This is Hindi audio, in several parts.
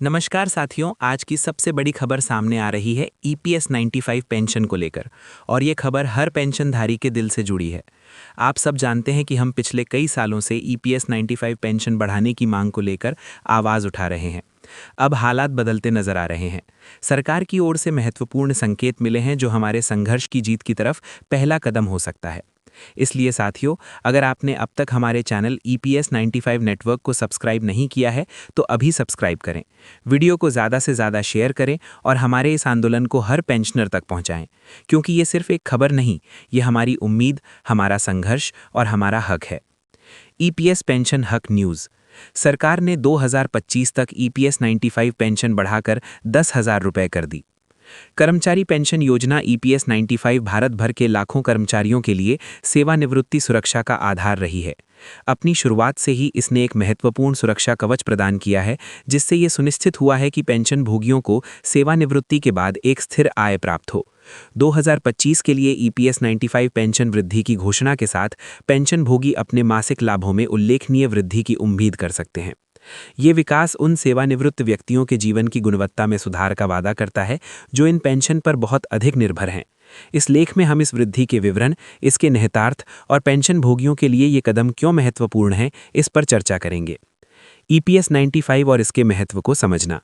नमस्कार साथियों, आज की सबसे बड़ी खबर सामने आ रही है ईपीएस 95 पेंशन को लेकर। और ये खबर हर पेंशनधारी के दिल से जुड़ी है। आप सब जानते हैं कि हम पिछले कई सालों से ईपीएस 95 पेंशन बढ़ाने की मांग को लेकर आवाज़ उठा रहे हैं। अब हालात बदलते नजर आ रहे हैं। सरकार की ओर से महत्वपूर्ण संकेत मिले हैं जो हमारे संघर्ष की जीत की तरफ पहला कदम हो सकता है। इसलिए साथियों, अगर आपने अब तक हमारे चैनल ईपीएस 95 नेटवर्क को सब्सक्राइब नहीं किया है तो अभी सब्सक्राइब करें, वीडियो को ज़्यादा से ज़्यादा शेयर करें और हमारे इस आंदोलन को हर पेंशनर तक पहुंचाएं, क्योंकि ये सिर्फ एक खबर नहीं, ये हमारी उम्मीद, हमारा संघर्ष और हमारा हक है। ईपीएस पेंशन हक न्यूज़। सरकार ने 2025 तक ईपीएस 95 पेंशन बढ़ाकर 10,000 रुपये कर दी। कर्मचारी पेंशन योजना ईपीएस 95 भारत भर के लाखों कर्मचारियों के लिए सेवानिवृत्ति सुरक्षा का आधार रही है। अपनी शुरुआत से ही इसने एक महत्वपूर्ण सुरक्षा कवच प्रदान किया है, जिससे ये सुनिश्चित हुआ है कि पेंशन भोगियों को सेवानिवृत्ति के बाद एक स्थिर आय प्राप्त हो। 2025 के लिए ईपीएस 95 पेंशन वृद्धि की घोषणा के साथ पेंशन भोगी अपने मासिक लाभों में उल्लेखनीय वृद्धि की उम्मीद कर सकते हैं। ये विकास उन सेवानिवृत्त व्यक्तियों के जीवन की गुणवत्ता में सुधार का वादा करता है जो इन पेंशन पर बहुत अधिक निर्भर हैं। इस लेख में हम इस वृद्धि के विवरण, इसके निहितार्थ और पेंशन भोगियों के लिए ये कदम क्यों महत्वपूर्ण है, इस पर चर्चा करेंगे। ईपीएस 95 और इसके महत्व को समझना।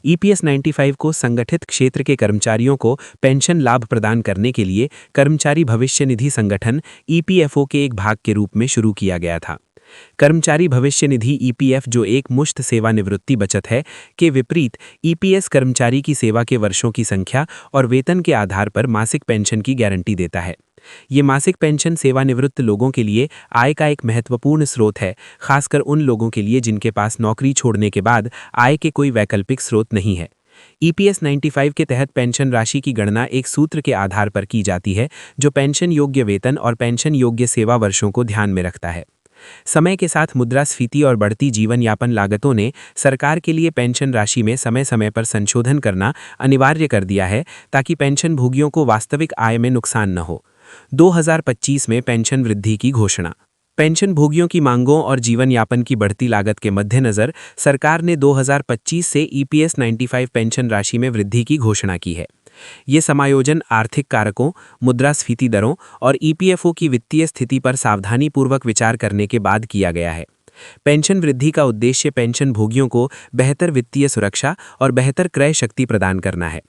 ईपीएस 95 को संगठित क्षेत्र के कर्मचारियों को पेंशन लाभ प्रदान करने के लिए कर्मचारी भविष्य निधि संगठन ईपीएफओ के एक भाग के रूप में शुरू किया गया था। कर्मचारी भविष्य निधि ईपीएफ, जो एक मुश्त सेवानिवृत्ति बचत है, के विपरीत ईपीएस कर्मचारी की सेवा के वर्षों की संख्या और वेतन के आधार पर मासिक पेंशन की गारंटी देता है। ये मासिक पेंशन सेवानिवृत्त लोगों के लिए आय का एक महत्वपूर्ण स्रोत है, खासकर उन लोगों के लिए जिनके पास नौकरी छोड़ने के बाद आय के कोई वैकल्पिक स्रोत नहीं है। ईपीएस 95 के तहत पेंशन राशि की गणना एक सूत्र के आधार पर की जाती है, जो पेंशन योग्य वेतन और पेंशन योग्य सेवा वर्षों को ध्यान में रखता है। समय के साथ मुद्रास्फीति और बढ़ती जीवन यापन लागतों ने सरकार के लिए पेंशन राशि में समय समय पर संशोधन करना अनिवार्य कर दिया है, ताकि पेंशन भोगियों को वास्तविक आय में नुकसान न हो। 2025 में पेंशन वृद्धि की घोषणा। पेंशन भोगियों की मांगों और जीवन यापन की बढ़ती लागत के मद्देनजर सरकार ने 2025 से ईपीएस 95 पेंशन राशि में वृद्धि की घोषणा की है। ये समायोजन आर्थिक कारकों, मुद्रास्फीति दरों और ईपीएफओ की वित्तीय स्थिति पर सावधानीपूर्वक विचार करने के बाद किया गया है। पेंशन वृद्धि का उद्देश्य पेंशन भोगियों को बेहतर वित्तीय सुरक्षा और बेहतर क्रय शक्ति प्रदान करना है।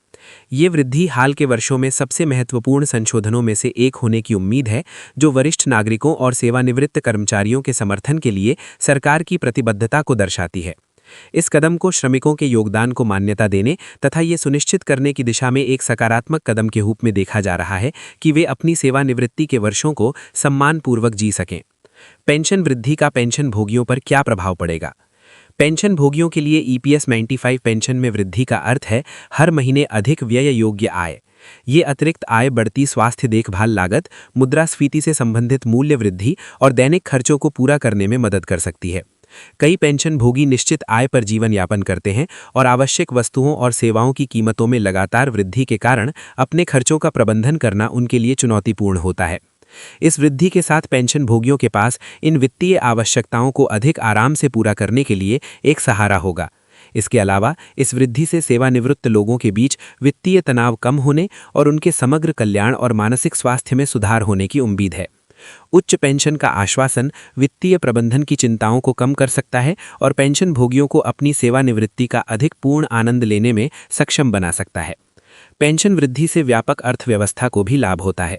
ये वृद्धि हाल के वर्षों में सबसे महत्वपूर्ण संशोधनों में से एक होने की उम्मीद है, जो वरिष्ठ नागरिकों और सेवानिवृत्त कर्मचारियों के समर्थन के लिए सरकार की प्रतिबद्धता को दर्शाती है। इस कदम को श्रमिकों के योगदान को मान्यता देने तथा ये सुनिश्चित करने की दिशा में एक सकारात्मक कदम के रूप में देखा जा रहा है कि वे अपनी सेवानिवृत्ति के वर्षों को सम्मानपूर्वक जी सकें। पेंशन वृद्धि का पेंशन भोगियों पर क्या प्रभाव पड़ेगा? पेंशन भोगियों के लिए ईपीएस 95 पेंशन में वृद्धि का अर्थ है हर महीने अधिक व्यय योग्य आय। ये अतिरिक्त आय बढ़ती स्वास्थ्य देखभाल लागत, मुद्रास्फीति से संबंधित मूल्य वृद्धि और दैनिक खर्चों को पूरा करने में मदद कर सकती है। कई पेंशन भोगी निश्चित आय पर जीवन यापन करते हैं और आवश्यक वस्तुओं और सेवाओं की कीमतों में लगातार वृद्धि के कारण अपने खर्चों का प्रबंधन करना उनके लिए चुनौतीपूर्ण होता है। इस वृद्धि के साथ पेंशन भोगियों के पास इन वित्तीय आवश्यकताओं को अधिक आराम से पूरा करने के लिए एक सहारा होगा। इसके अलावा इस वृद्धि से सेवानिवृत्त लोगों के बीच वित्तीय तनाव कम होने और उनके समग्र कल्याण और मानसिक स्वास्थ्य में सुधार होने की उम्मीद है। उच्च पेंशन का आश्वासन वित्तीय प्रबंधन की चिंताओं को कम कर सकता है और पेंशन भोगियों को अपनी सेवानिवृत्ति का अधिक पूर्ण आनंद लेने में सक्षम बना सकता है। पेंशन वृद्धि से व्यापक अर्थव्यवस्था को भी लाभ होता है।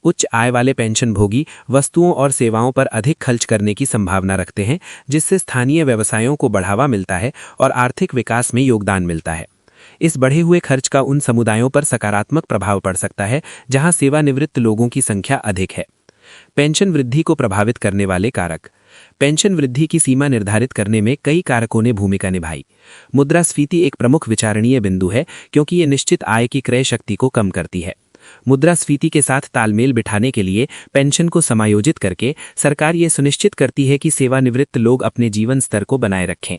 उच्च आय वाले पेंशन भोगी वस्तुओं और सेवाओं पर अधिक खर्च करने की संभावना रखते हैं, जिससे स्थानीय व्यवसायों को बढ़ावा मिलता है और आर्थिक विकास में योगदान मिलता है। इस बढ़े हुए खर्च का उन समुदायों पर सकारात्मक प्रभाव पड़ सकता है जहां सेवानिवृत्त लोगों की संख्या अधिक है। पेंशन वृद्धि को प्रभावित करने वाले कारक। पेंशन वृद्धि की सीमा निर्धारित करने में कई कारकों ने भूमिका निभाई। मुद्रास्फीति एक प्रमुख विचारणीय बिंदु है, क्योंकि ये निश्चित आय की क्रय शक्ति को कम करती है। मुद्रास्फीति के साथ तालमेल बिठाने के लिए पेंशन को समायोजित करके सरकार ये सुनिश्चित करती है कि सेवानिवृत्त लोग अपने जीवन स्तर को बनाए रखें।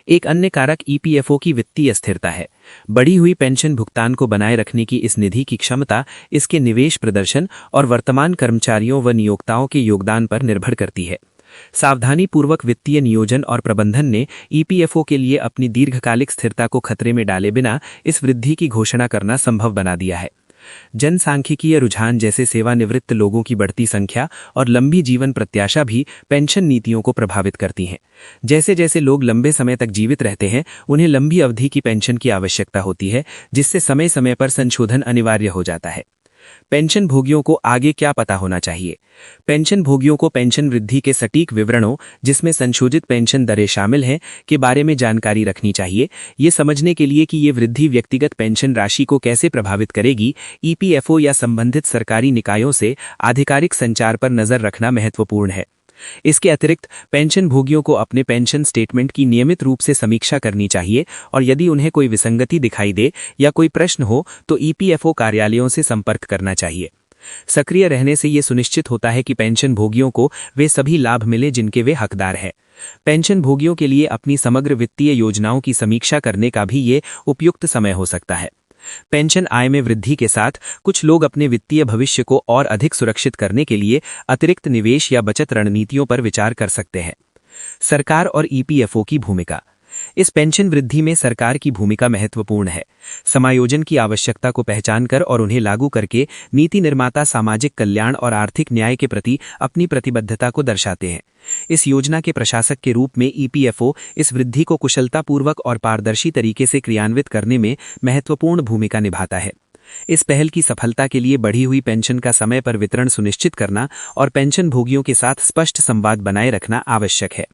एक अन्य कारक ईपीएफओ की वित्तीय स्थिरता है। बढ़ी हुई पेंशन भुगतान को बनाए रखने की इस निधि की क्षमता इसके निवेश प्रदर्शन और वर्तमान कर्मचारियों व नियोक्ताओं के योगदान पर निर्भर करती है। सावधानीपूर्वक वित्तीय नियोजन और प्रबंधन ने ईपीएफओ के लिए अपनी दीर्घकालिक स्थिरता को खतरे में डाले बिना इस वृद्धि की घोषणा करना संभव बना दिया है। जनसांख्यिकीय रुझान जैसे सेवानिवृत्त लोगों की बढ़ती संख्या और लंबी जीवन प्रत्याशा भी पेंशन नीतियों को प्रभावित करती हैं। जैसे जैसे लोग लंबे समय तक जीवित रहते हैं, उन्हें लंबी अवधि की पेंशन की आवश्यकता होती है, जिससे समय समय पर संशोधन अनिवार्य हो जाता है। पेंशन भोगियों को आगे क्या पता होना चाहिए? पेंशन भोगियों को पेंशन वृद्धि के सटीक विवरणों, जिसमें संशोधित पेंशन दरें शामिल हैं, के बारे में जानकारी रखनी चाहिए। ये समझने के लिए कि ये वृद्धि व्यक्तिगत पेंशन राशि को कैसे प्रभावित करेगी, ईपीएफओ या संबंधित सरकारी निकायों से आधिकारिक संचार पर नजर रखना महत्वपूर्ण है। इसके अतिरिक्त पेंशन भोगियों को अपने पेंशन स्टेटमेंट की नियमित रूप से समीक्षा करनी चाहिए और यदि उन्हें कोई विसंगति दिखाई दे या कोई प्रश्न हो तो ईपीएफओ कार्यालयों से संपर्क करना चाहिए। सक्रिय रहने से ये सुनिश्चित होता है कि पेंशन भोगियों को वे सभी लाभ मिले जिनके वे हकदार हैं। पेंशन भोगियों के लिए अपनी समग्र वित्तीय योजनाओं की समीक्षा करने का भी ये उपयुक्त समय हो सकता है। पेंशन आय में वृद्धि के साथ कुछ लोग अपने वित्तीय भविष्य को और अधिक सुरक्षित करने के लिए अतिरिक्त निवेश या बचत रणनीतियों पर विचार कर सकते हैं। सरकार और ईपीएफओ की भूमिका। इस पेंशन वृद्धि में सरकार की भूमिका महत्वपूर्ण है। समायोजन की आवश्यकता को पहचानकर और उन्हें लागू करके नीति निर्माता सामाजिक कल्याण और आर्थिक न्याय के प्रति अपनी प्रतिबद्धता को दर्शाते हैं। इस योजना के प्रशासक के रूप में ईपीएफओ इस वृद्धि को कुशलतापूर्वक और पारदर्शी तरीके से क्रियान्वित करने में महत्वपूर्ण भूमिका निभाता है। इस पहल की सफलता के लिए बढ़ी हुई पेंशन का समय पर वितरण सुनिश्चित करना और पेंशन भोगियों के साथ स्पष्ट संवाद बनाए रखना आवश्यक है।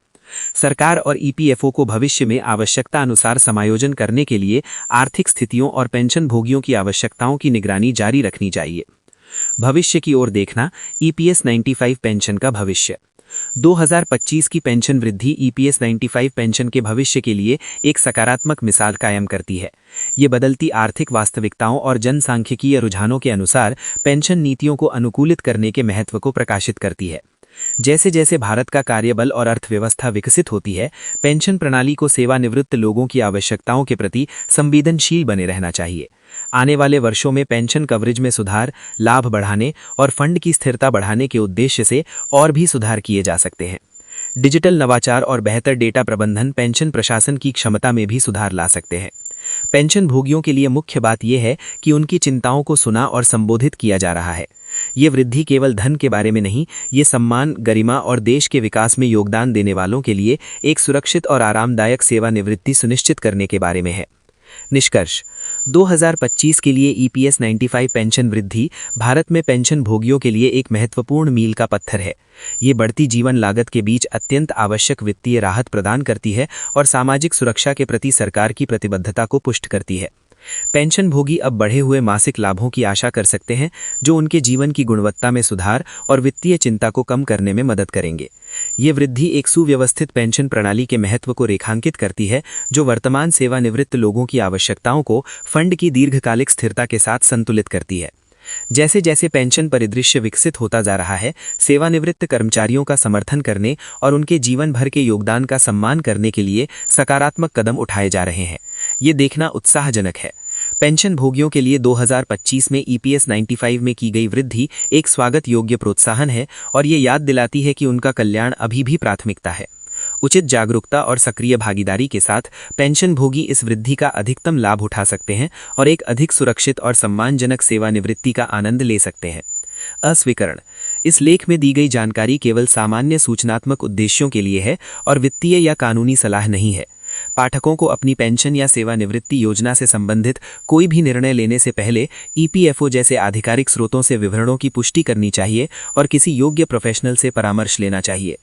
सरकार और ईपीएफओ को भविष्य में आवश्यकता अनुसार समायोजन करने के लिए आर्थिक स्थितियों और पेंशन भोगियों की आवश्यकताओं की निगरानी जारी रखनी चाहिए। भविष्य की ओर देखना। ईपीएस 95 पेंशन का भविष्य। 2025 की पेंशन वृद्धि ईपीएस 95 पेंशन के भविष्य के लिए एक सकारात्मक मिसाल कायम करती है। ये बदलती आर्थिक वास्तविकताओं और जनसांख्यिकीय रुझानों के अनुसार पेंशन नीतियों को अनुकूलित करने के महत्व को प्रकाशित करती है। जैसे जैसे भारत का कार्यबल और अर्थव्यवस्था विकसित होती है, पेंशन प्रणाली को सेवानिवृत्त लोगों की आवश्यकताओं के प्रति संवेदनशील बने रहना चाहिए। आने वाले वर्षों में पेंशन कवरेज में सुधार, लाभ बढ़ाने और फंड की स्थिरता बढ़ाने के उद्देश्य से और भी सुधार किए जा सकते हैं। डिजिटल नवाचार और बेहतर डेटा प्रबंधन पेंशन प्रशासन की क्षमता में भी सुधार ला सकते हैं। पेंशन भोगियों के लिए मुख्य बात यह है कि उनकी चिंताओं को सुना और संबोधित किया जा रहा है। ये वृद्धि केवल धन के बारे में नहीं, ये सम्मान, गरिमा और देश के विकास में योगदान देने वालों के लिए एक सुरक्षित और आरामदायक सेवानिवृत्ति सुनिश्चित करने के बारे में है। निष्कर्ष। 2025 के लिए ईपीएस 95 पेंशन वृद्धि भारत में पेंशन भोगियों के लिए एक महत्वपूर्ण मील का पत्थर है। ये बढ़ती जीवन लागत के बीच अत्यंत आवश्यक वित्तीय राहत प्रदान करती है और सामाजिक सुरक्षा के प्रति सरकार की प्रतिबद्धता को पुष्ट करती है। पेंशन भोगी अब बढ़े हुए मासिक लाभों की आशा कर सकते हैं, जो उनके जीवन की गुणवत्ता में सुधार और वित्तीय चिंता को कम करने में मदद करेंगे। ये वृद्धि एक सुव्यवस्थित पेंशन प्रणाली के महत्व को रेखांकित करती है, जो वर्तमान सेवानिवृत्त लोगों की आवश्यकताओं को फंड की दीर्घकालिक स्थिरता के साथ संतुलित करती है। जैसे जैसे पेंशन परिदृश्य विकसित होता जा रहा है, सेवानिवृत्त कर्मचारियों का समर्थन करने और उनके जीवन भर के योगदान का सम्मान करने के लिए सकारात्मक कदम उठाए जा रहे हैं। ये देखना उत्साहजनक है। पेंशन भोगियों के लिए 2025 में ईपीएस 95 में की गई वृद्धि एक स्वागत योग्य प्रोत्साहन है और ये याद दिलाती है कि उनका कल्याण अभी भी प्राथमिकता है। उचित जागरूकता और सक्रिय भागीदारी के साथ पेंशन भोगी इस वृद्धि का अधिकतम लाभ उठा सकते हैं और एक अधिक सुरक्षित और सम्मानजनक सेवानिवृत्ति का आनंद ले सकते हैं। अस्वीकरण। इस लेख में दी गई जानकारी केवल सामान्य सूचनात्मक उद्देश्यों के लिए है और वित्तीय या कानूनी सलाह नहीं है। पाठकों को अपनी पेंशन या सेवानिवृत्ति योजना से संबंधित कोई भी निर्णय लेने से पहले ईपीएफओ जैसे आधिकारिक स्रोतों से विवरणों की पुष्टि करनी चाहिए और किसी योग्य प्रोफेशनल से परामर्श लेना चाहिए।